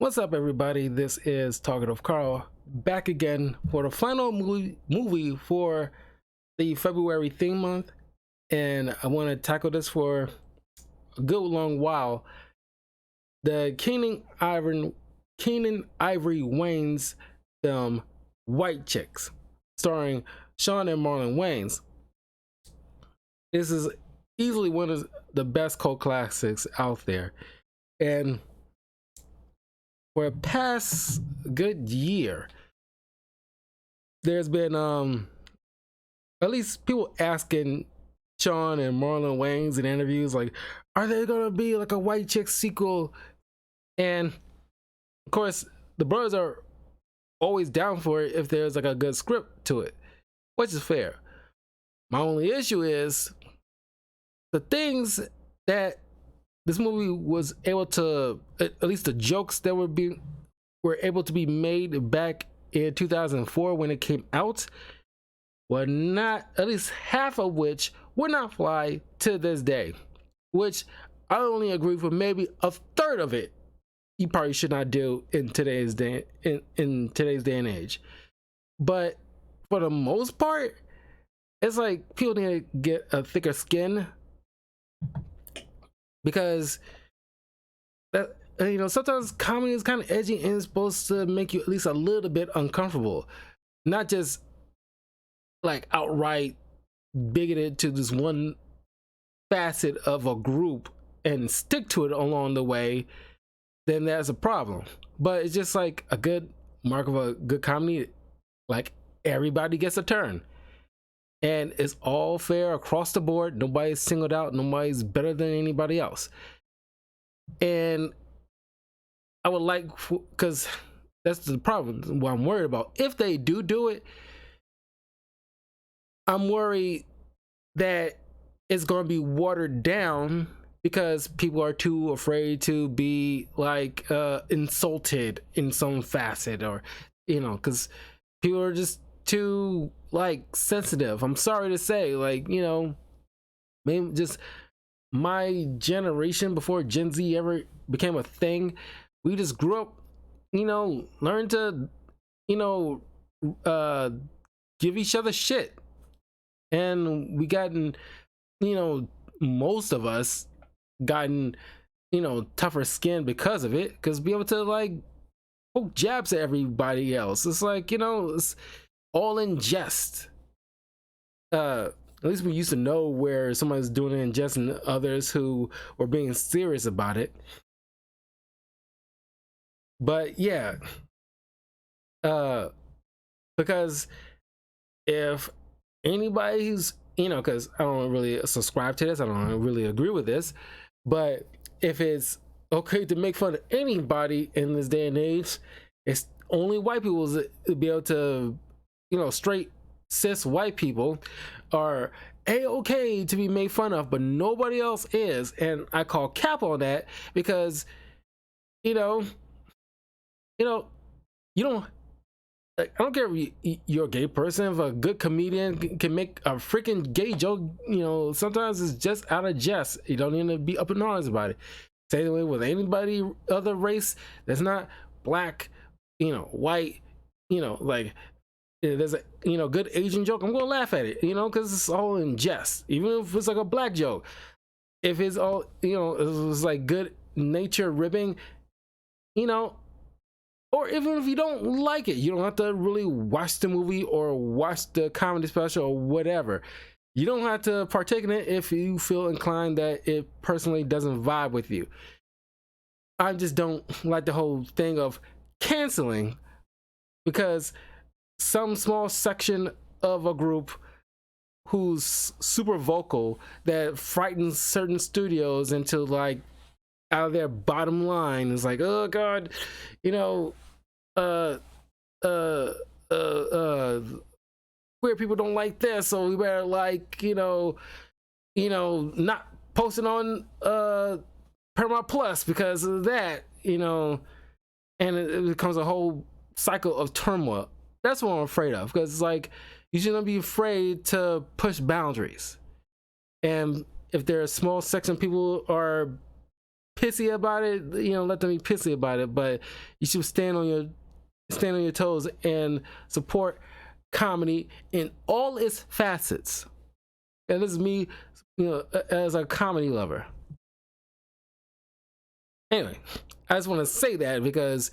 What's up, everybody? This is Talkative Carl back again for the final movie for the February theme month, and I want to tackle this for a good long while. The Keenan Ivory Wayans film White Chicks, starring Shawn and Marlon Wayans. This is easily one of the best cult classics out there, and for a past good year, there's been at least people asking Shawn and Marlon Wayans in interviews like, are they gonna be like a White Chicks sequel? And of course, the brothers are always down for it if there's like a good script to it, which is fair. My only issue is the things that this movie was able to, at least the jokes that were able to be made back in 2004 when it came out, were not, at least half of which would not fly to this day, which I only agree for maybe a third of it you probably should not do in today's day in today's day and age. But for the most part, it's like people need to get a thicker skin, because that, sometimes comedy is kind of edgy and it's supposed to make you at least a little bit uncomfortable, not just like outright bigoted to this one facet of a group and stick to it along the way. Then that's a problem. But it's just like a good mark of a good comedy, like everybody gets a turn and it's all fair across the board. Nobody's singled out, nobody's better than anybody else. And I would like, because that's the problem, what I'm worried about. If they do it, I'm worried that it's going to be watered down because people are too afraid to be like insulted in some facet, or because people are just too like sensitive. I'm sorry to say, like, maybe just my generation before Gen Z ever became a thing, we just grew up, learned to, give each other shit. And we gotten, most of us gotten, tougher skin because of it, because be able to like poke jabs at everybody else. It's like, it's all in jest. At least we used to know where somebody's doing it in jest and others who were being serious about it. But yeah, because if anybody's, because I don't really subscribe to this, I don't really agree with this, but if it's okay to make fun of anybody in this day and age, it's only white people to be able to, straight cis white people are okay to be made fun of, but nobody else is. And I call cap on that, because you don't, like, I don't care if you're a gay person. If a good comedian can make a freaking gay joke, sometimes it's just out of jest. You don't need to be up in arms about it. Same way with anybody other race that's not black, white, like, there's a good Asian joke, I'm gonna laugh at it, because it's all in jest. Even if it's like a black joke, if it's all, it's like good nature ribbing, or even if you don't like it, you don't have to really watch the movie or watch the comedy special or whatever. You don't have to partake in it if you feel inclined that it personally doesn't vibe with you. I just don't like the whole thing of canceling because some small section of a group who's super vocal that frightens certain studios into like out of their bottom line is like, oh god, queer people don't like this, so we better like, not posting on Paramount Plus because of that, and it becomes a whole cycle of turmoil. That's what I'm afraid of, because it's like you shouldn't be afraid to push boundaries. And if there are a small section of people are pissy about it, let them be pissy about it, but you should stand on your toes and support comedy in all its facets. And this is me, as a comedy lover. Anyway, I just want to say that because,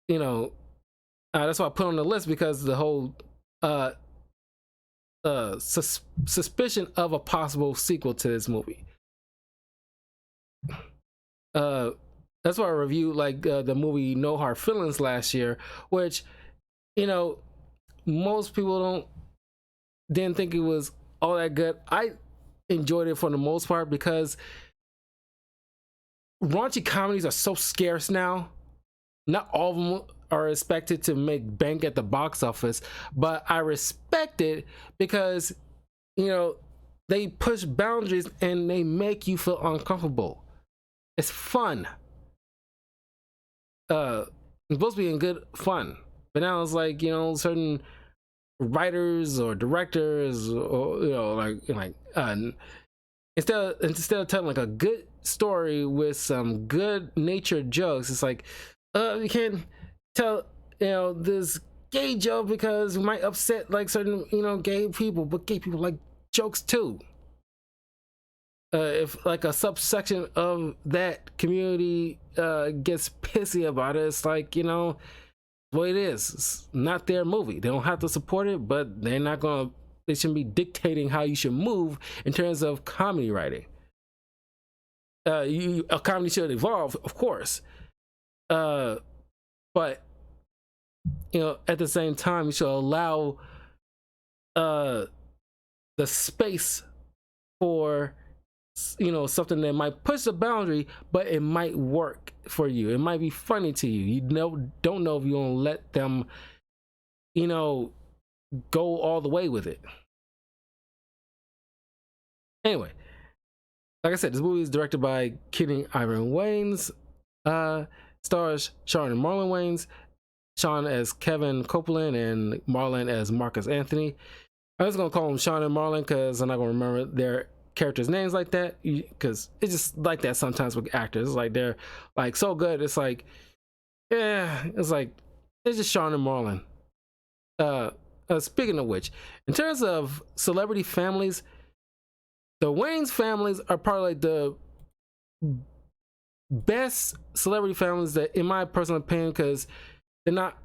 that's why I put on the list, because the whole suspicion of a possible sequel to this movie. That's why I reviewed the movie No Hard Feelings last year, which most people didn't think it was all that good. I enjoyed it for the most part because raunchy comedies are so scarce now. Not all of them are expected to make bank at the box office, but I respect it because they push boundaries and they make you feel uncomfortable. It's fun. It's supposed to be in good fun, but now it's like certain writers or directors, or instead of telling like a good story with some good natured jokes, it's like you can't tell this gay joke because it might upset like certain gay people, but gay people like jokes too. If like a subsection of that community gets pissy about it, it's like what it is. It's not their movie. They don't have to support it, but they shouldn't be dictating how you should move in terms of comedy writing. A comedy should evolve, of course, but at the same time, you should allow the space for something that might push the boundary, but it might work for you. It might be funny to you. You don't know if you're gonna let them go all the way with it. Anyway, like I said, this movie is directed by Kenny Ivan Wayans, stars Sean and Marlon Wayans, Sean as Kevin Copeland and Marlon as Marcus Anthony. I'm just gonna call them Sean and Marlon because I'm not gonna remember their characters' names like that, because it's just like that sometimes with actors. It's like they're like so good, it's like it's just Sean and Marlon. Speaking of which, in terms of celebrity families, the Wayans families are probably like the best celebrity families that, in my personal opinion, because they're not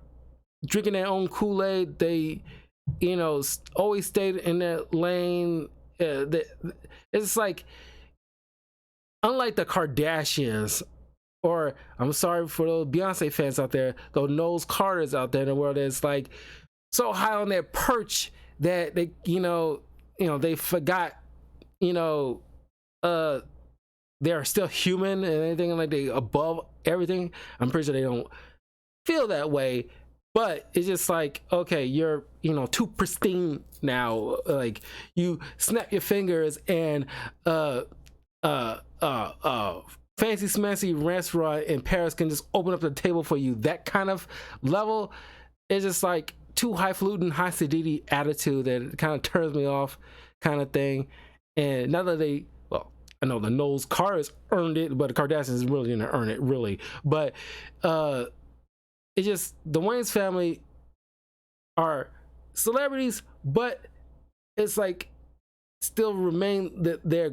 drinking their own Kool-Aid. They always stayed in their lane. It's like, unlike the Kardashians, or I'm sorry for those Beyonce fans out there, those Knowles Carters out there in the world, that's like so high on their perch that they they forgot they're still human and anything, like they above everything. I'm pretty sure they don't feel that way, but it's just like, okay, you're too pristine now. Like you snap your fingers and fancy smancy restaurant in Paris can just open up the table for you. That kind of level is just like too highfalutin, high sedity attitude that kind of turns me off, kind of thing. And now that I know the Knowles Carters earned it, but the Kardashians really didn't earn it, really. But it's just the Wayans family are celebrities, but it's like still remain their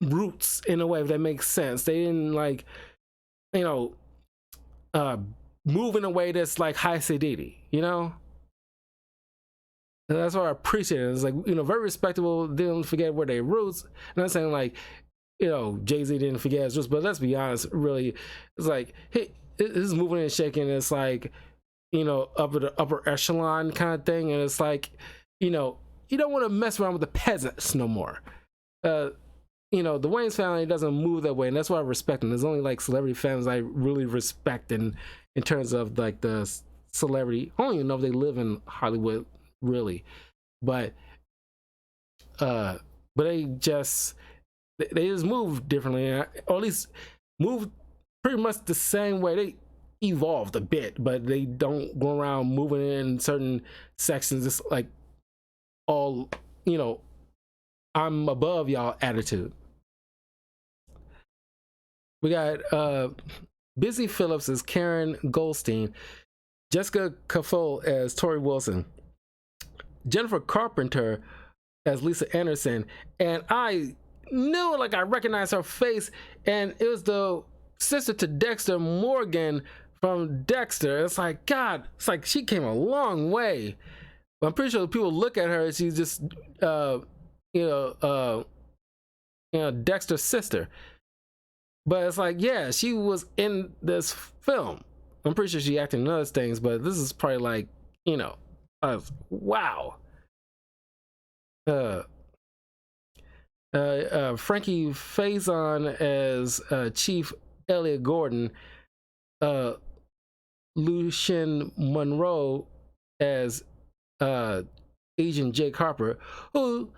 roots in a way, if that makes sense. They didn't move in a way that's like high sedity, And that's what I appreciate it. It's like, very respectable. They don't forget where their roots. I'm not saying like, Jay-Z didn't forget his roots, but let's be honest, really, it's like, hey, this is moving and shaking. It's like, upper echelon kind of thing. And it's like, you don't want to mess around with the peasants no more. The Wayans family doesn't move that way. And that's why I respect them. There's only like celebrity families I really respect in terms of like the celebrity. I don't even know if they live in Hollywood, really, but they just move differently, or at least move pretty much the same way. They evolved a bit, but they don't go around moving in certain sections. It's like all I'm above y'all attitude. We got Busy Phillips as Karen Goldstein, Jessica Cafoe as Tori Wilson, Jennifer Carpenter as Lisa Anderson, and I knew, like, I recognized her face, and it was the sister to Dexter, Morgan from Dexter. It's like, God, it's like she came a long way. But I'm pretty sure people look at her, she's just you know, Dexter's sister. But it's like, yeah, she was in this film. I'm pretty sure she acted in other things, but this is probably like, you know, wow. Frankie Faison as Chief Elliot Gordon, Lucien Monroe as Agent Jake Harper, who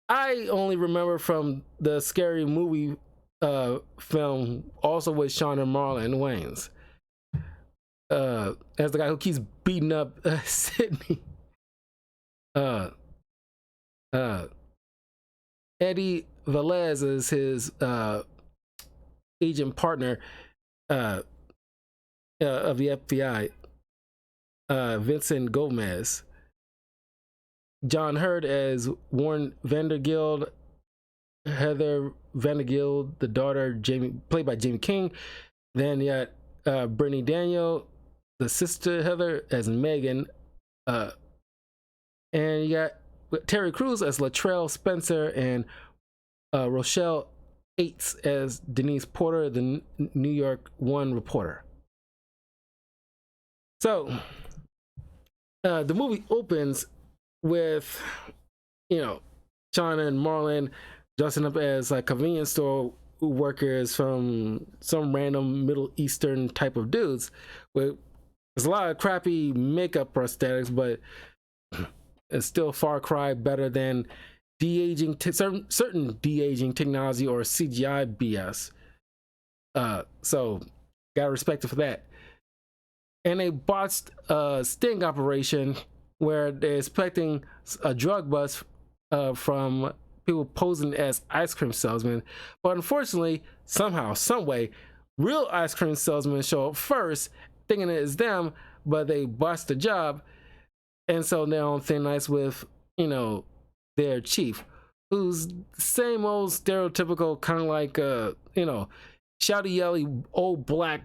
I only remember from the Scary Movie film, also with Sean and Marlon Wayans, as the guy who keeps beating up Sydney. Eddie Velez is his agent partner of the FBI, Vincent Gomez. John Hurt as Warren Vandergild, Heather Vandergild, the daughter, played by Jamie King. Then you got Brittany Daniel, the sister Heather, as Megan. And you got Terry Crews as Latrell Spencer, and Rochelle Aites as Denise Porter, the New York One reporter. So the movie opens with, you know, Sean and Marlon dressing up as like convenience store workers from some random Middle Eastern type of dudes. With there's a lot of crappy makeup prosthetics, but it's still far cry better than de-aging, certain de-aging technology or CGI BS. So gotta respect it for that. And they botched a sting operation where they're expecting a drug bust from people posing as ice cream salesmen, but unfortunately, somehow, some way, real ice cream salesmen show up first, thinking it is them, but they bust the job, and so they're on thin ice with, you know, their chief, who's same old stereotypical kind of like you know, shouty yelly old black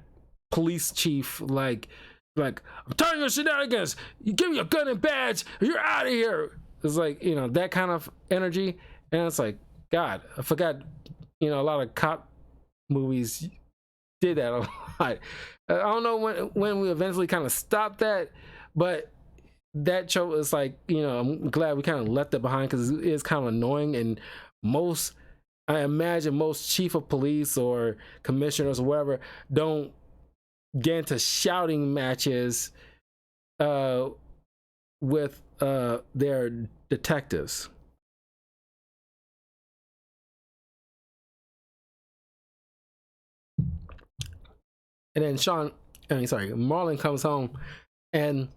police chief, like I'm tired of your shenanigans. You give me a gun and badge, or you're out of here. It's like, you know, that kind of energy. And it's like, God, I forgot, you know, a lot of cop movies did that a lot. I don't know when we eventually kind of stopped that, but that show is like, you know, I'm glad we kind of left it behind, because it is kind of annoying. And I imagine most chief of police or commissioners or whatever don't get into shouting matches with their detectives. And then Marlon comes home and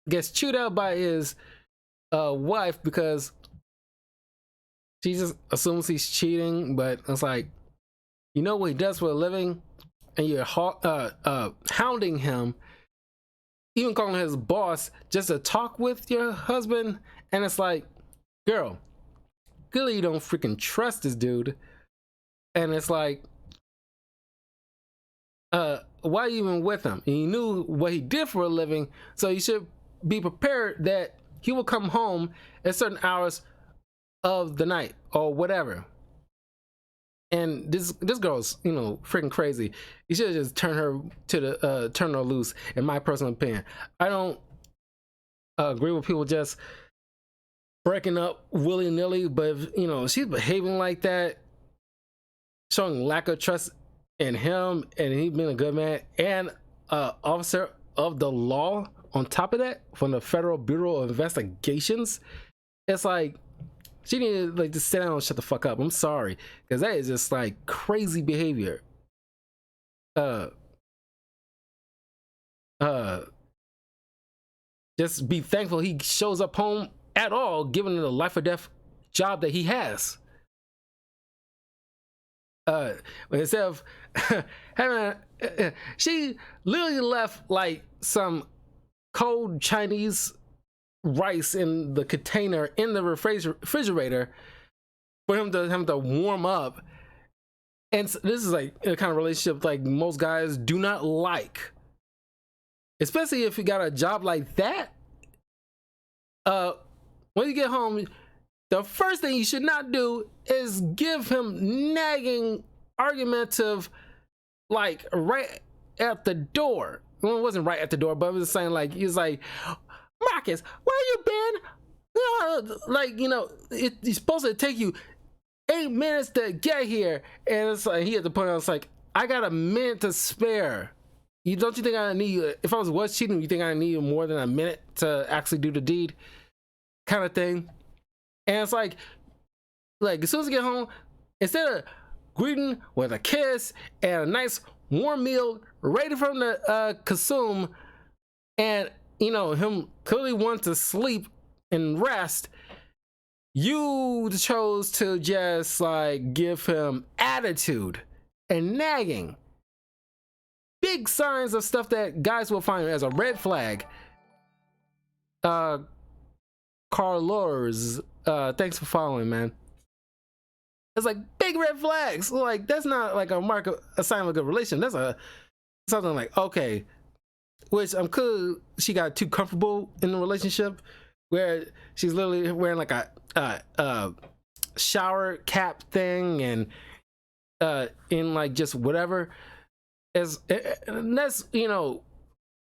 gets chewed out by his wife because she just assumes he's cheating. But it's like, you know what he does for a living, and you're hounding him, even calling his boss just to talk with your husband. And it's like, girl, clearly you don't freaking trust this dude. And it's like, why are you even with him? And you knew what he did for a living, so you should be prepared that he will come home at certain hours of the night or whatever. And this girl's, you know, freaking crazy. You should just turn her loose, in my personal opinion. I don't agree with people just breaking up willy-nilly, but if, you know, she's behaving like that, showing lack of trust in him, and he being a good man and officer of the law on top of that, from the Federal Bureau of Investigations, it's like, she needed to like just sit down and shut the fuck up. I'm sorry, because that is just like crazy behavior. Just be thankful he shows up home at all, given the life or death job that he has. uh instead of having she literally left like some cold Chinese rice in the container in the refrigerator for him to warm up. And this is like a kind of relationship like most guys do not like, especially if you got a job like that. When you get home, the first thing you should not do is give him nagging, argumentative, like right at the door. Well, it wasn't right at the door, but it was saying like, he was like, Marcus, where you been? It's supposed to take you 8 minutes to get here, and it's like he had to point out, it's like, I got a minute to spare. Don't you think I need? If I was cheating, you think I need more than a minute to actually do the deed, kind of thing? And it's like as soon as you get home, instead of greeting with a kiss and a nice warm meal ready from the consume, and him clearly wants to sleep and rest, you chose to just like give him attitude and nagging. Big signs of stuff that guys will find as a red flag. Carl Lors, thanks for following, man. It's like big red flags. Like, that's not like a sign of a good relation. That's something like, okay, which I'm cool. She got too comfortable in the relationship where she's literally wearing like a shower cap thing and in like just whatever. And that's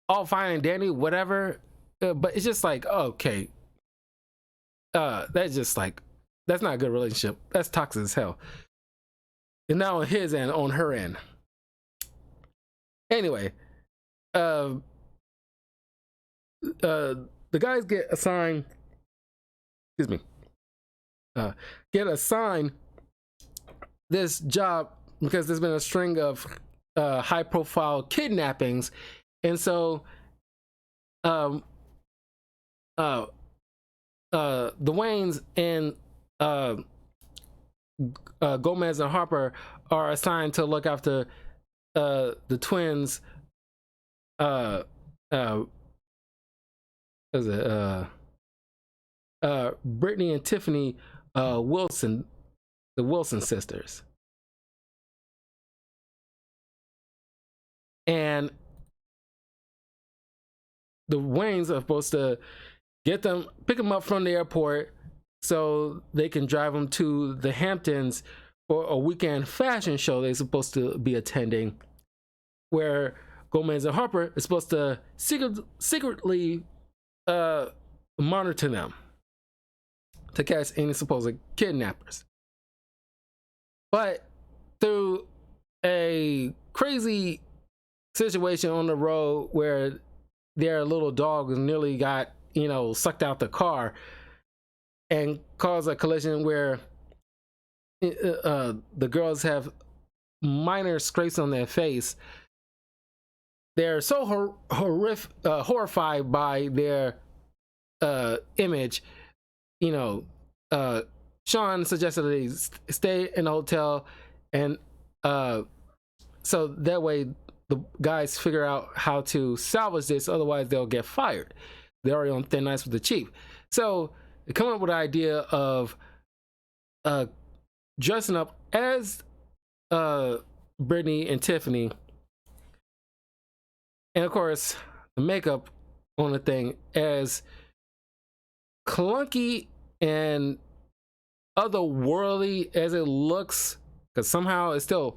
all fine and dandy, whatever. But it's just like, okay, that's just like, that's not a good relationship. That's toxic as hell. And now on his end, on her end. Anyway, the guys get assigned, get assigned this job because there's been a string of high profile kidnappings. And so the Waynes and Gomez and Harper are assigned to look after the twins. Brittany and Tiffany Wilson, the Wilson sisters. And the Waynes are supposed to pick them up from the airport so they can drive them to the Hamptons for a weekend fashion show they're supposed to be attending, where Gomez and Harper is supposed to secretly monitor them to catch any supposed kidnappers. But through a crazy situation on the road where their little dog nearly got sucked out the car and caused a collision where the girls have minor scrapes on their face, they're so horrified by their image. Sean suggested they stay in the hotel, and so that way the guys figure out how to salvage this, otherwise they'll get fired. They're already on thin ice with the chief. So they come up with the idea of dressing up as Brittany and Tiffany, and of course the makeup on the thing, as clunky and otherworldly as it looks, because somehow it still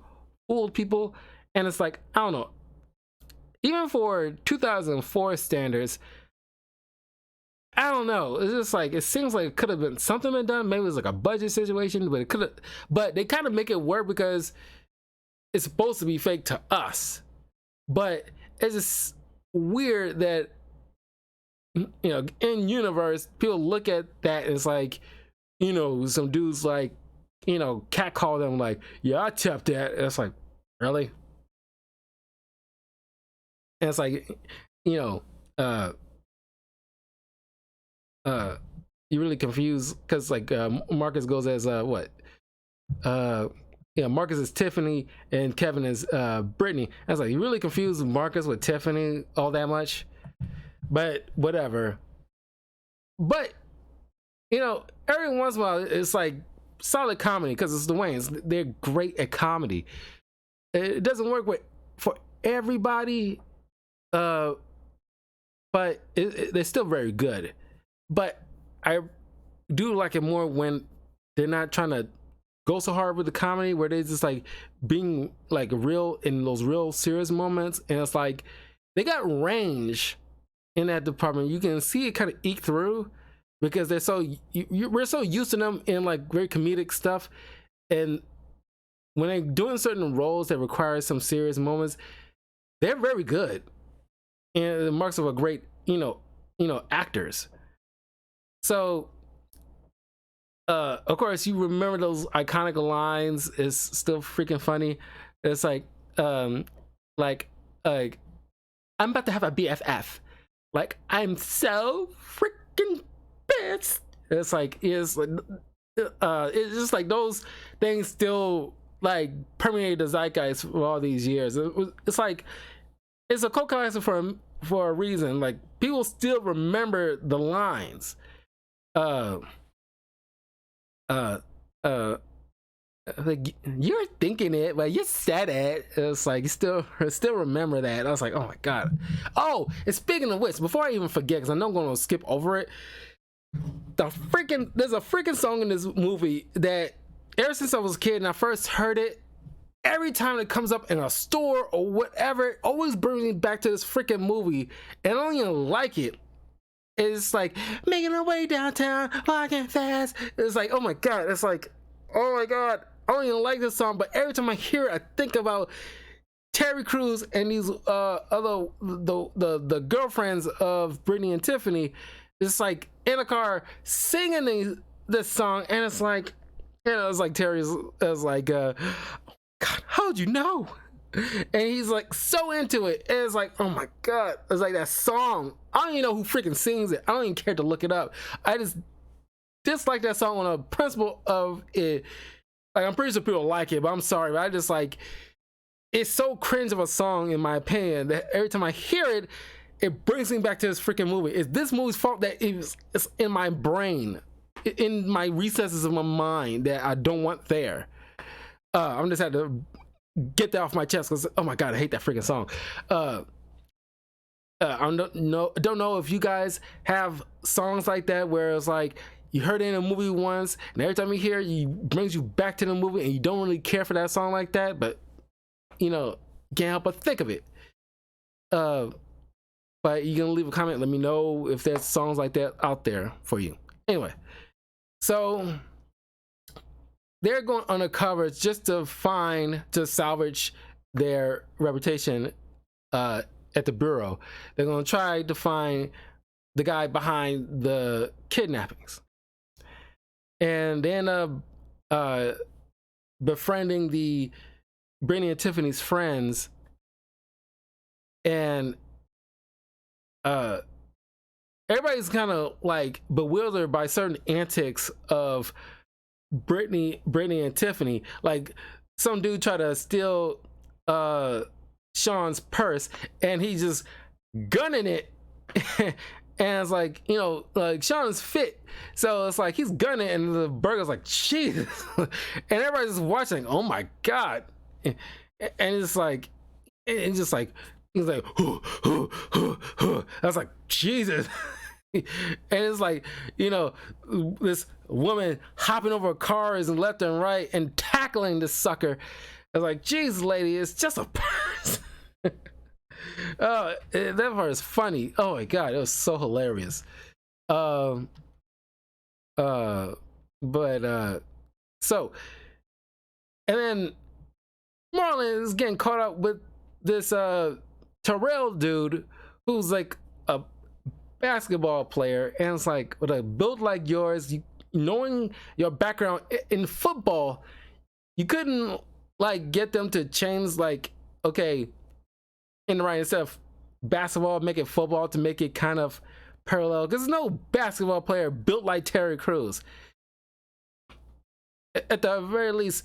fooled people. And it's like, I don't know, even for 2004 standards, I don't know, it's just like, it seems like it could have been something been done. Maybe it was like a budget situation, but it could have, but they kind of make it work because it's supposed to be fake to us. But it's just weird that in universe people look at that and it's like, some dudes like cat call them like, yeah, I tapped that, and it's like, really? And it's like, you're really confused because like Marcus goes as what yeah, Marcus is Tiffany and Kevin is Brittany. I was like, you really confused Marcus with Tiffany all that much? But whatever. But you know, every once in a while, it's like solid comedy because it's the Wayans. They're great at comedy. It doesn't work for everybody, but they're still very good. But I do like it more when they're not trying to go so hard with the comedy, where they're just like being like real in those real serious moments, and it's like they got range in that department. You can see it kind of eke through because they're so we're so used to them in like very comedic stuff, and when they're doing certain roles that require some serious moments, they're very good, and the marks of a great actors. So of course you remember those iconic lines. It's still freaking funny. It's like I'm about to have a BFF, like I'm so freaking pissed. It's just like those things still like permeate the zeitgeist for all these years. It's like it's a cult classic for a reason. Like people still remember the lines. Like you're thinking it, but you said it. It's like you still remember that. I was like, oh my god. Oh, and speaking of which, before I even forget, because I know I'm gonna skip over it, there's a freaking song in this movie that ever since I was a kid and I first heard it, every time it comes up in a store or whatever, it always brings me back to this freaking movie, and I don't even like it. It's like making our way downtown, walking fast. It's like, oh my god. It's like, oh my god. I don't even like this song, but every time I hear it, I think about Terry Crews and these other the girlfriends of Brittany and Tiffany. It's like in a car singing this song, and it's like, it's like Terry's like, God, how'd you know? And he's like so into it. And it's like, oh my god. It's like that song. I don't even know who freaking sings it. I don't even care to look it up. I just dislike that song on a principle of it. Like, I'm pretty sure people like it, but I'm sorry, but I just like, it's so cringe of a song in my opinion that every time I hear it, it brings me back to this freaking movie. It's this movie's fault that it's in my brain, in my recesses of my mind, that I don't want there. I'm just had to get that off my chest because, oh my god, I hate that freaking song. I don't know if you guys have songs like that where it's like you heard it in a movie once, and every time you hear it, it brings you back to the movie, and you don't really care for that song like that, but can't help but think of it. But you can leave a comment, let me know if there's songs like that out there for you. Anyway, so they're going undercover just to salvage their reputation at the bureau. They're going to try to find the guy behind the kidnappings, and they end up befriending the Brittany and Tiffany's friends, and everybody's kind of like bewildered by certain antics of Brittany and Tiffany. Like some dude tried to steal Sean's purse, and he's just gunning it. And it's like, like Sean's fit, so it's like he's gunning, and the burger's like, Jesus. And everybody's just watching, oh my god. And it's like, he's like, I was like, Jesus. And it's like, this woman hopping over cars and left and right and tackling this sucker. I was like, Jesus, lady, it's just a purse. That part is funny. Oh my god, it was so hilarious. So, and then Marlon is getting caught up with this Terrell dude who's like a basketball player, and it's like, with a build like yours, knowing your background in football, you couldn't like get them to change, like, okay, in the right, instead of basketball, make it football to make it kind of parallel, because there's no basketball player built like Terry Crews. At the very least,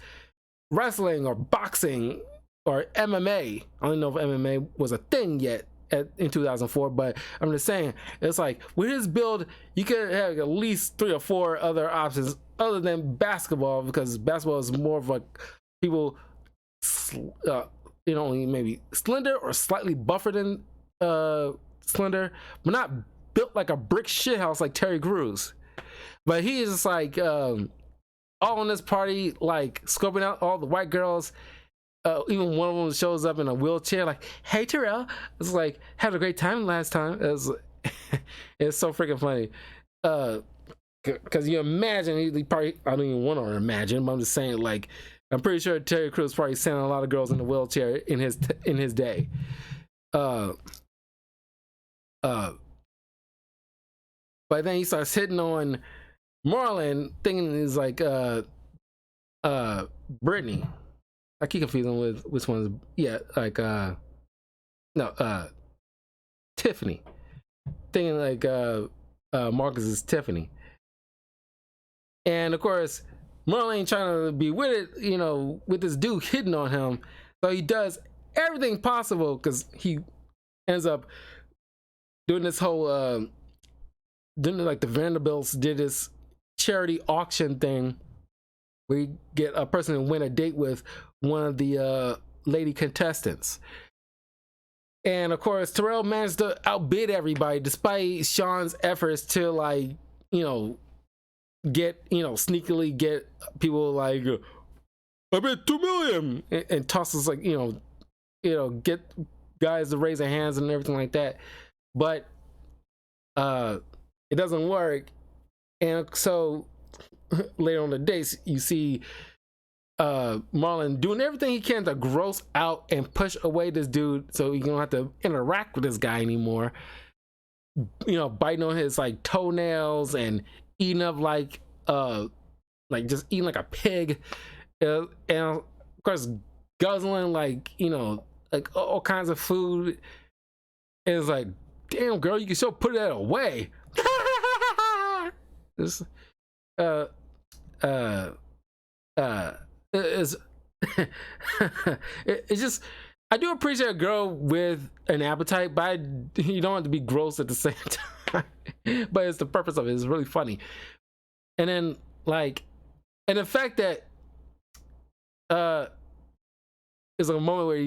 wrestling or boxing or MMA. I don't know if MMA was a thing yet in 2004, but I'm just saying, it's like with his build, you could have at least 3 or 4 other options other than basketball, because basketball is more of like people, maybe slender or slightly buffer than slender, but not built like a brick shithouse like Terry Crews. But he is just like all in this party, like scoping out all the white girls. Even one of them shows up in a wheelchair, like, "Hey, Terrell." It's like, had a great time last time. It's so freaking funny. Because you imagine, he probably, I don't even want to imagine, but I'm just saying, like, I'm pretty sure Terry Crews probably sent a lot of girls in a wheelchair in his day. But then he starts hitting on Marlon, thinking he's like Brittany. I keep confusing with which one's, Tiffany. Thinking like Marcus is Tiffany. And of course, Marlon ain't trying to be with it, with this dude hitting on him. So he does everything possible, because he ends up doing this whole like the Vanderbilts did this charity auction thing where you get a person to win a date with one of the lady contestants. And of course, Terrell managed to outbid everybody despite Sean's efforts to, like, get, sneakily get people like, "I bet $2 million," and tosses, like, get guys to raise their hands and everything like that. But it doesn't work. And so later on the days, you see Marlon doing everything he can to gross out and push away this dude so he don't have to interact with this guy anymore. Biting on his like toenails and eating up like just eating like a pig, and of course guzzling like like all kinds of food. And it's like, damn girl, you can still put that away. This it's it's just, I do appreciate a girl with an appetite, but you don't have to be gross at the same time. But it's the purpose of it. It's really funny. And then like, and the fact that it's a moment where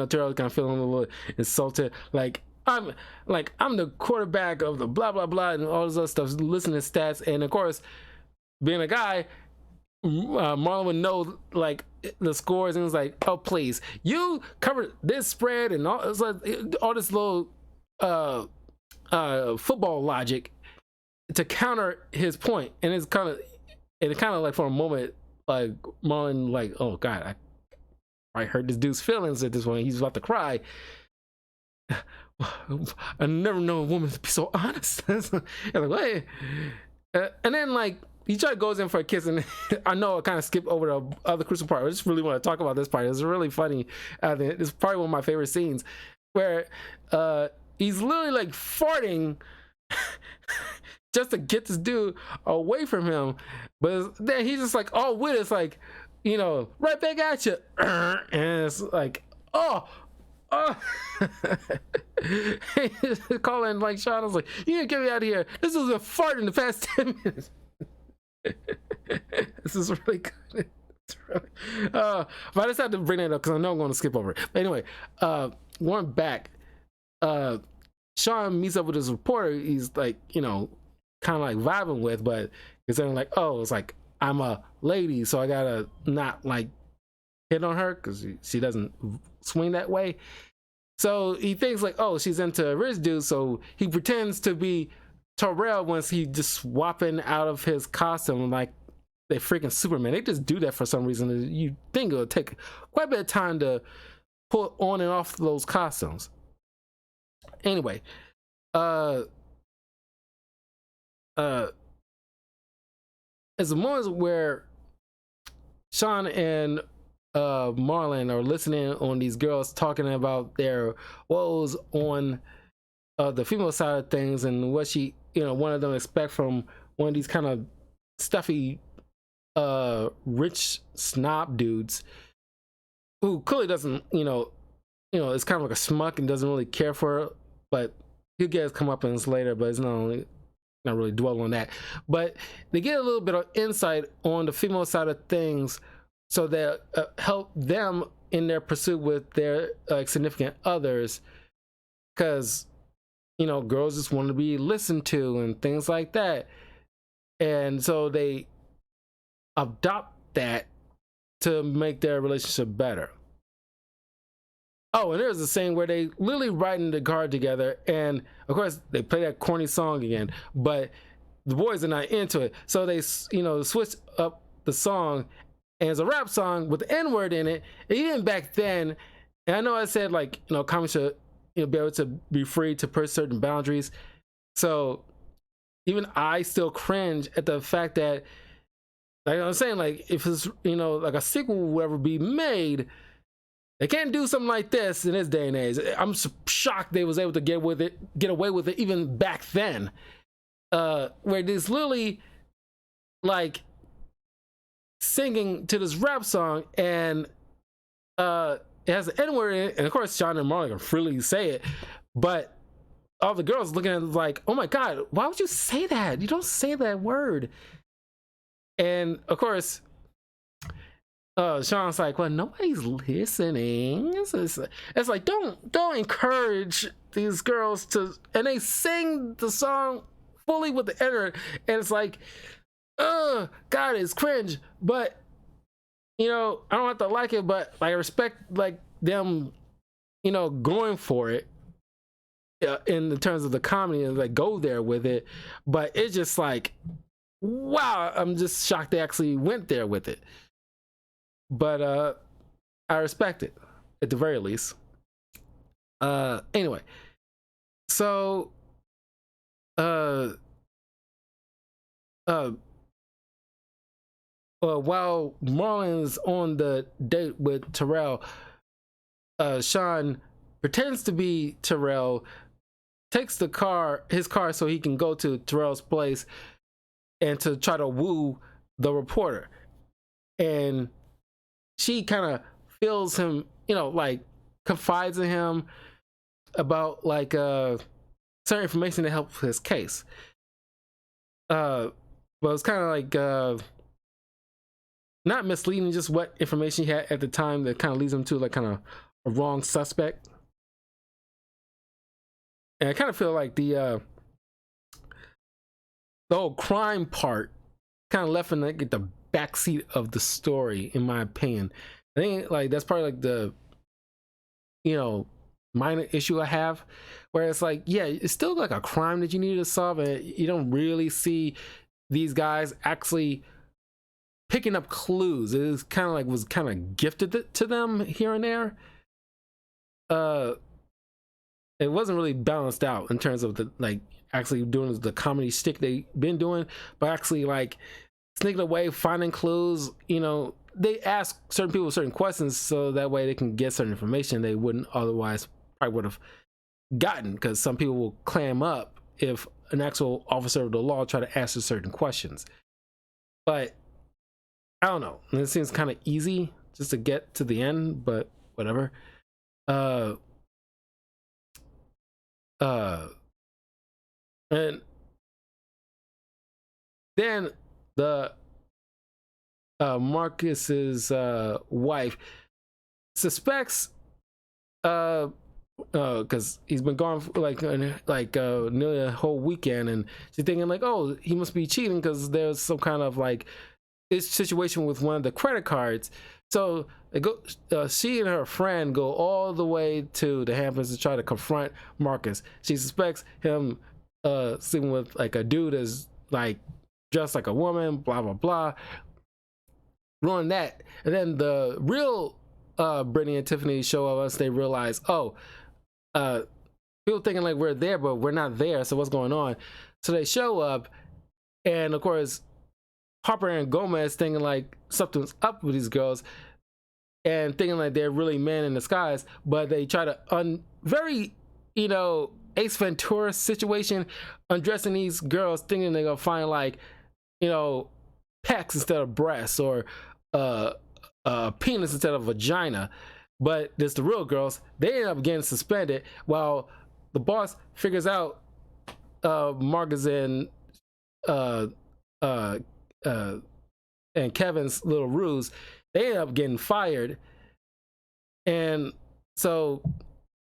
Terrell's kind of feeling a little insulted, like, I'm the quarterback of the blah blah blah and all this other stuff, listening to stats. And of course, being a guy, Marlon would know like the scores, and it's like, "Oh please, you covered this spread," and all, it's like all this little football logic to counter his point. And it's kind of like, for a moment, like Marlon, like, oh god, I hurt this dude's feelings at this point. He's about to cry. I never know a woman to be so honest. And like, wait. And then like he goes in for a kiss, and I know I kind of skipped over the other crucial part. I just really want to talk about this part. It's really funny. I think it's probably one of my favorite scenes, where he's literally like farting just to get this dude away from him. But then he's just like all with it. It's like, right back at you. And it's like, oh. Calling like Sean was like, "You need to get me out of here. This was a fart in the past 10 minutes." This is really good. It's really, but I just had to bring that up because I know I'm going to skip over it. But anyway, going back, Sean meets up with his reporter. He's like, kind of like vibing with, but he's saying like, "Oh, it's like I'm a lady, so I gotta not like hit on her because she doesn't swing that way." So he thinks like, oh, she's into a rich dude, so he pretends to be Terrell once he just swapping out of his costume like they freaking Superman. They just do that for some reason. You think it'll take quite a bit of time to put on and off those costumes. Anyway, there's a moment where Sean and Marlon are listening on these girls talking about their woes on the female side of things, and what one of them expect from one of these kind of stuffy rich snob dudes. who clearly doesn't, it's kind of like a schmuck and doesn't really care for her, but he'll get his comeuppance later, but it's not really dwell on that. But they get a little bit of insight on the female side of things, so that help them in their pursuit with their significant others, because girls just want to be listened to and things like that, and so they adopt that to make their relationship better. Oh, and there's a scene where they literally ride in the car together, and of course they play that corny song again, but the boys are not into it, so they switch up the song, and it's a rap song with the N-word in it. And even back then, and I know I said comedy should be able to be free to push certain boundaries, so even I still cringe at the fact that, like I'm saying, like if it's like a sequel will ever be made, they can't do something like this in this day and age. I'm shocked they was able to get away with it even back then, where there's literally like singing to this rap song, and it has an N-word in it, and of course Sean and Marlon can freely say it, but all the girls looking at it like, oh my god, why would you say that? You don't say that word. And of course Sean's like, well, nobody's listening. It's like, don't encourage these girls to, and they sing the song fully with the N-word, and it's like, God, it's cringe. But I don't have to like it, but I respect like them, going for it in the terms of the comedy, and like go there with it. But it's just like, wow, I'm just shocked they actually went there with it. But I respect it at the very least. Anyway, so while Marlon's on the date with Terrell, Sean pretends to be Terrell, takes his car so he can go to Terrell's place and to try to woo the reporter. And she kind of feels him, like confides in him about like certain information to help his case. But it's kind of like not misleading, just what information he had at the time that kind of leads him to like kind of a wrong suspect. And I kind of feel like the whole crime part kind of left in like the backseat of the story, in my opinion. I think like that's probably like the minor issue I have, where it's like, yeah, it's still like a crime that you need to solve, and you don't really see these guys actually picking up clues. It was kind of gifted to them here and there. It wasn't really balanced out in terms of the like actually doing the comedy stick they've been doing, but actually like sneaking away, finding clues. They ask certain people certain questions so that way they can get certain information they wouldn't otherwise probably would have gotten, because some people will clam up if an actual officer of the law try to answer certain questions. But I don't know, it seems kind of easy just to get to the end, but whatever. And then the Marcus's wife suspects, because he's been gone for nearly a whole weekend, and she's thinking like, oh, he must be cheating because there's some kind of like this situation with one of the credit cards. So she and her friend go all the way to the Hamptons to try to confront Marcus. She suspects him sleeping with like a dude that's like dressed like a woman, blah blah blah. Ruin that, and then the real Brittany and Tiffany show us. They realize, people thinking like we're there, but we're not there. So what's going on? So they show up, and of course Harper and Gomez thinking like something's up with these girls, and thinking like they're really men in disguise, but they try to very Ace Ventura situation, undressing these girls, thinking they're gonna find like pecs instead of breasts, or penis instead of vagina. But there's the real girls. They end up getting suspended while the boss figures out Marcus uh, uh, and Kevin's little ruse. They end up getting fired, and so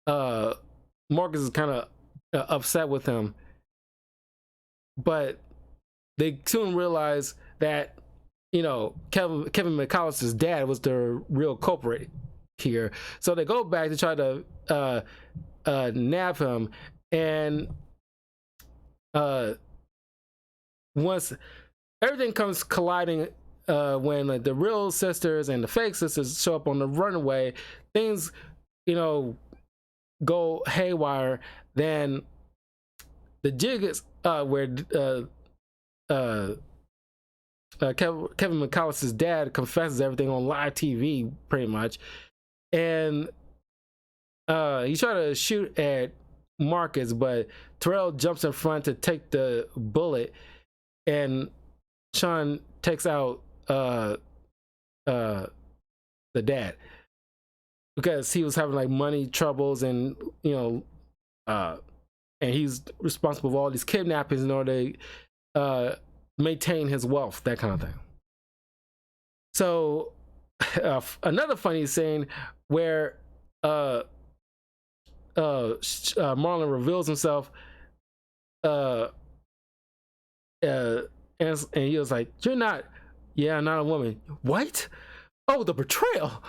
Marcus is kind of upset with him. But they soon realize that, you know, Kevin McAllister's dad was the real culprit here. So they go back to try to nab him, and once everything comes colliding, when like, the real sisters and the fake sisters show up on the runway, things, you know, go haywire. Then the jig is where Kevin McAllister's dad confesses everything on live TV, pretty much, and he tried to shoot at Marcus, but Terrell jumps in front to take the bullet, and Sean takes out the dad because he was having like money troubles, and you know, and he's responsible for all these kidnappings in order to maintain his wealth, that kind of thing. So another funny scene where Marlon reveals himself, and he was like, "You're not, yeah, I'm not a woman." What? Oh, the betrayal.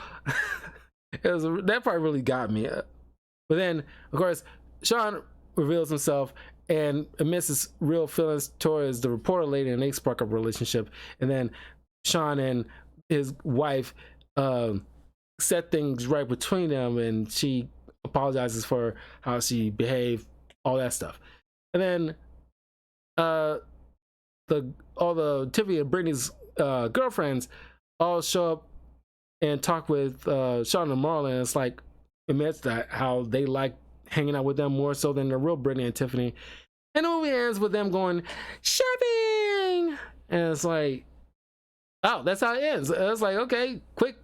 That part really got me. But then, of course, Sean reveals himself and admits his real feelings towards the reporter lady, and they spark a relationship. And then Sean and his wife set things right between them, and she apologizes for how she behaved, all that stuff. And then all the Tiffany and Brittany's girlfriends all show up and talk with Sean and Marlon. It's like, admits that how they like hanging out with them more so than the real Brittany and Tiffany. And the movie ends with them going shopping, and it's like, oh, that's how it ends. It's like, okay, quick,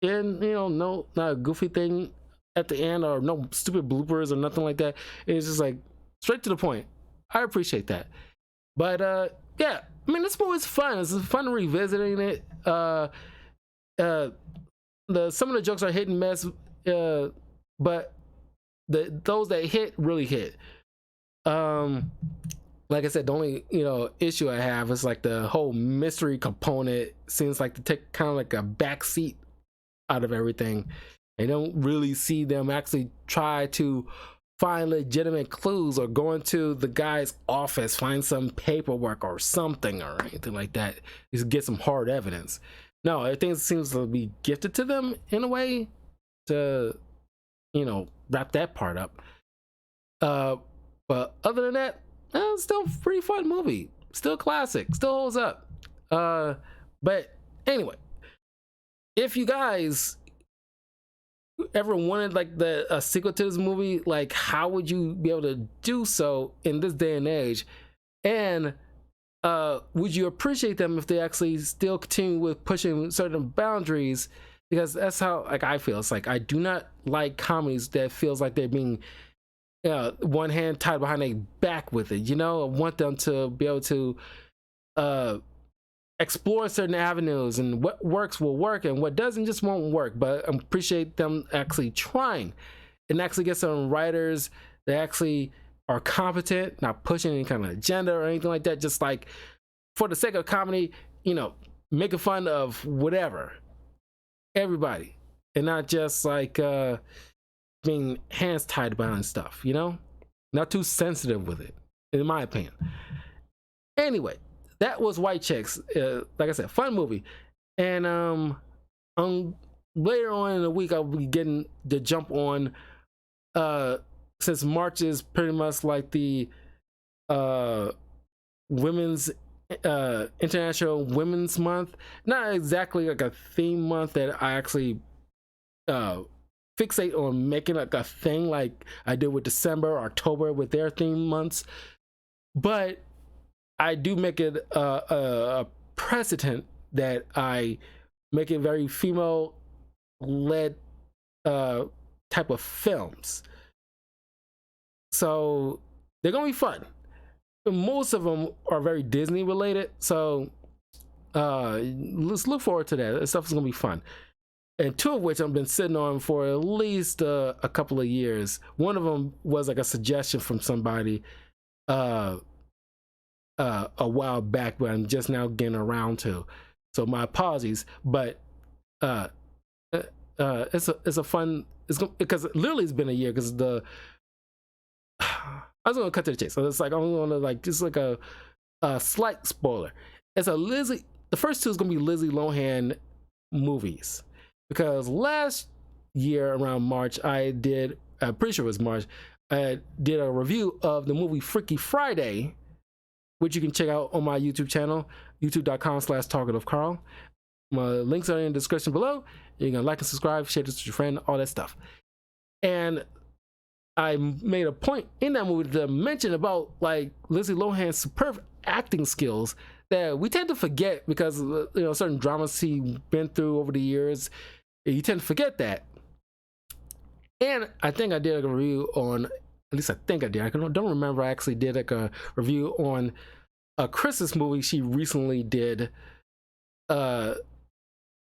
and you know, no, not a goofy thing at the end, or no stupid bloopers or nothing like that. It's just like straight to the point. I appreciate that. But yeah, I mean, this movie's fun. It's fun revisiting it. Some of the jokes are hit and miss, but those that hit really hit. Like I said, the only, you know, issue I have is like the whole mystery component seems like to take kind of like a backseat out of everything. I don't really see them actually try to find legitimate clues or go into the guy's office, find some paperwork or something or anything like that, just get some hard evidence. No, everything seems to be gifted to them in a way to, you know, wrap that part up. But other than that, still a pretty fun movie. Still classic. Still holds up. But anyway, if you guys ever wanted like a sequel to this movie, like how would you be able to do so in this day and age? And would you appreciate them if they actually still continue with pushing certain boundaries? Because that's how, like, I feel. It's like I do not like comedies that feels like they're being one hand tied behind their back with it. You know, I want them to be able to explore certain avenues, and what works will work and what doesn't just won't work. But I appreciate them actually trying and actually get some writers that actually are competent, not pushing any kind of agenda or anything like that, just like for the sake of comedy, you know, making fun of whatever, everybody, and not just like being hands tied behind stuff, you know, not too sensitive with it, in my opinion. Anyway, that was White Chicks. Like I said, fun movie. And later on in the week, I'll be getting the jump on, since March is pretty much like the women's International Women's Month. Not exactly like a theme month that I actually fixate on making like a thing like I did with December, October with their theme months. But I do make it a precedent that I make it very female led type of films. So they're gonna be fun. Most of them are very Disney related, so let's look forward to that. This stuff is gonna be fun. And two of which I've been sitting on for at least a couple of years. One of them was like a suggestion from somebody a while back, but I'm just now getting around to. So my apologies, but it's a fun. Because literally it's been a year. Because I was gonna cut to the chase. So it's like I'm gonna like just like a slight spoiler. It's a Lizzie. The first two is gonna be Lizzie Lohan movies, because last year around March I'm pretty sure it was March, I did a review of the movie Freaky Friday, which you can check out on my YouTube channel, youtube.com/talkative Carl. My links are in the description below. You can like and subscribe, share this with your friend, all that stuff. And I made a point in that movie to mention about like Lindsay Lohan's superb acting skills that we tend to forget because certain dramas she's been through over the years. You tend to forget that. And I think I did a review on, at least I think I did. I don't remember. I actually did like a review on a Christmas movie she recently did. At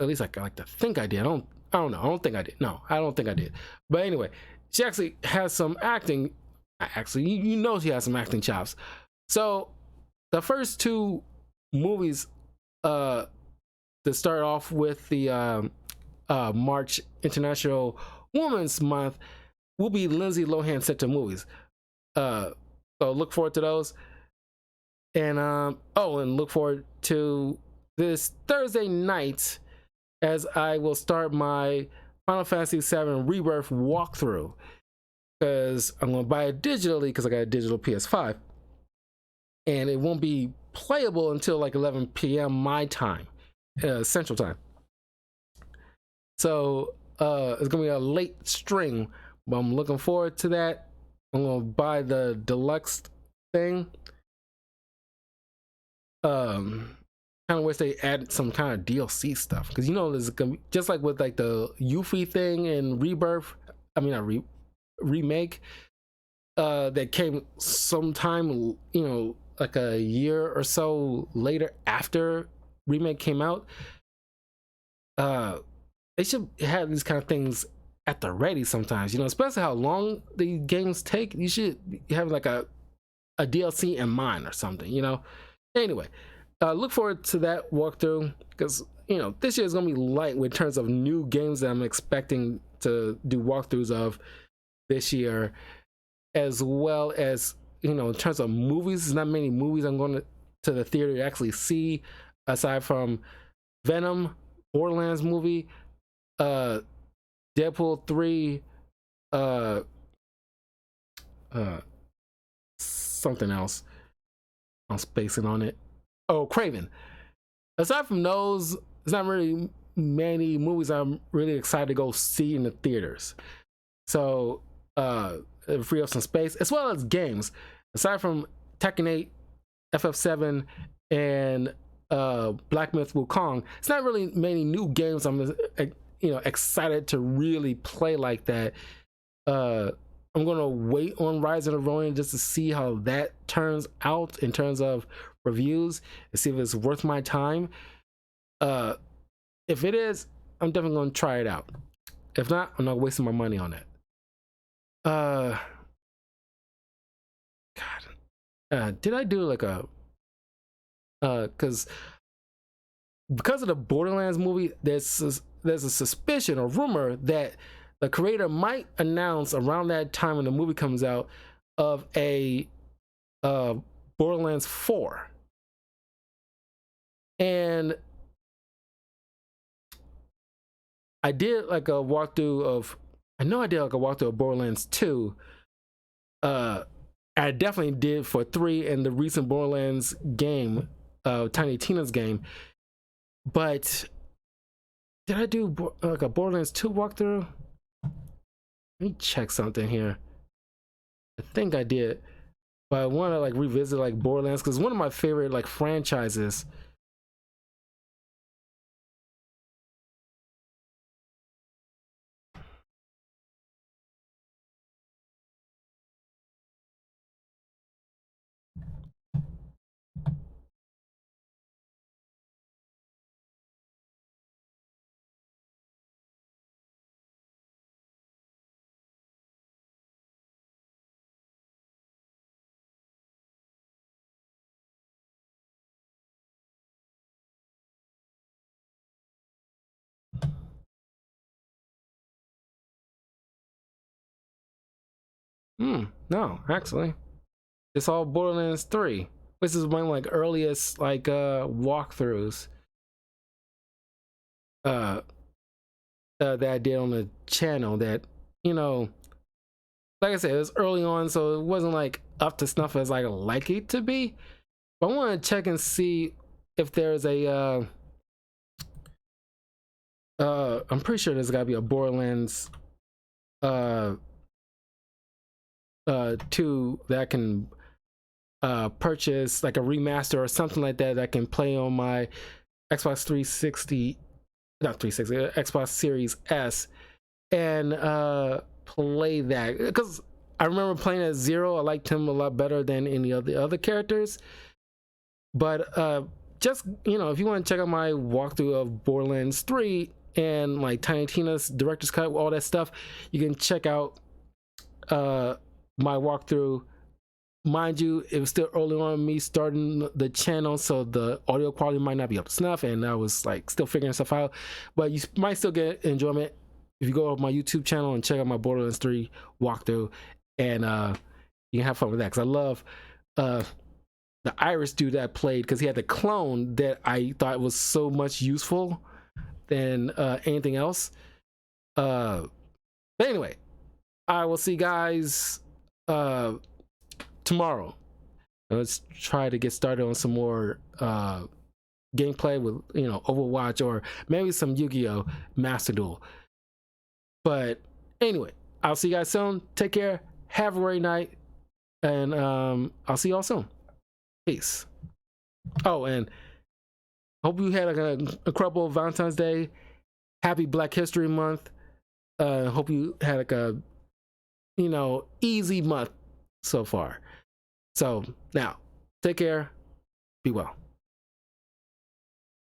least I like to think I did. I don't know. I don't think I did. No, I don't think I did. But anyway, she actually has some acting. Actually, you know she has some acting chops. So the first two movies to start off with the March International Women's Month will be Lindsay Lohan set movies. So look forward to those. And and look forward to this Thursday night, as I will start my Final Fantasy VII Rebirth walkthrough, because I'm going to buy it digitally because I got a digital PS5, and it won't be playable until like 11 p.m. my time, Central Time. So it's going to be a late stream, but I'm looking forward to that. I'm going to buy the deluxe thing. Kind of wish they added some kind of DLC stuff, because there's gonna be, just like with like the Yuffie thing and Rebirth. I mean, a remake that came sometime, like a year or so later after remake came out. They should have these kind of things at the ready sometimes, especially how long the games take. You should have like a DLC in mind or something, Anyway. Look forward to that walkthrough, because this year is gonna be light in terms of new games that I'm expecting to do walkthroughs of this year, as well as in terms of movies. There's not many movies I'm going to the theater to actually see, aside from Venom, Borderlands movie, Deadpool 3, something else. I'm spacing on it. Oh, Craven. Aside from those, there's not really many movies I'm really excited to go see in the theaters. So, free up some space, as well as games. Aside from Tekken 8, FF7, and Black Myth Wukong, it's not really many new games I'm excited to really play like that. I'm gonna wait on Rise of the Ronin just to see how that turns out in terms of reviews, and see if it's worth my time. If it is, I'm definitely gonna try it out. If not, I'm not wasting my money on it. Did I do like a because of the Borderlands movie, there's a suspicion or rumor that the creator might announce around that time when the movie comes out of a Borderlands 4. And I did like a walkthrough of Borderlands 2. I definitely did for 3 and the recent Borderlands game, Tiny Tina's game. But did I do like a Borderlands 2 walkthrough? Let me check something here. I think I did, but I want to like revisit like Borderlands, because one of my favorite like franchises. No, actually, it's all Borderlands 3. This is one of like earliest like walkthroughs uh, that I did on the channel. That, you know, like I said, it was early on, so it wasn't like up to snuff as I like it to be. But I want to check and see if there's a I'm pretty sure there's gotta be a Borderlands 2 that I can purchase, like a remaster or something like that, that I can play on my Xbox 360, not 360, Xbox Series S, and play that, because I remember playing as Zero. I liked him a lot better than any of the other characters. But just, you know, if you want to check out my walkthrough of Borderlands 3 and like Tiny Tina's director's cut, all that stuff, you can check out my walkthrough. Mind you, it was still early on me starting the channel, so the audio quality might not be up to snuff, and I was like still figuring stuff out. But you might still get enjoyment if you go to my YouTube channel and check out my Borderlands 3 walkthrough, and you can have fun with that, because I love the Irish dude that I played, because he had the clone that I thought was so much useful than anything else. But anyway, I will see you guys tomorrow. Let's try to get started on some more gameplay with, you know, Overwatch, or maybe some Yu-Gi-Oh! Master Duel. But anyway, I'll see you guys soon. Take care. Have a great night. And I'll see y'all soon. Peace. Oh, and hope you had like a incredible Valentine's Day. Happy Black History Month. Hope you had like a, you know, easy month so far. So now, take care. Be well.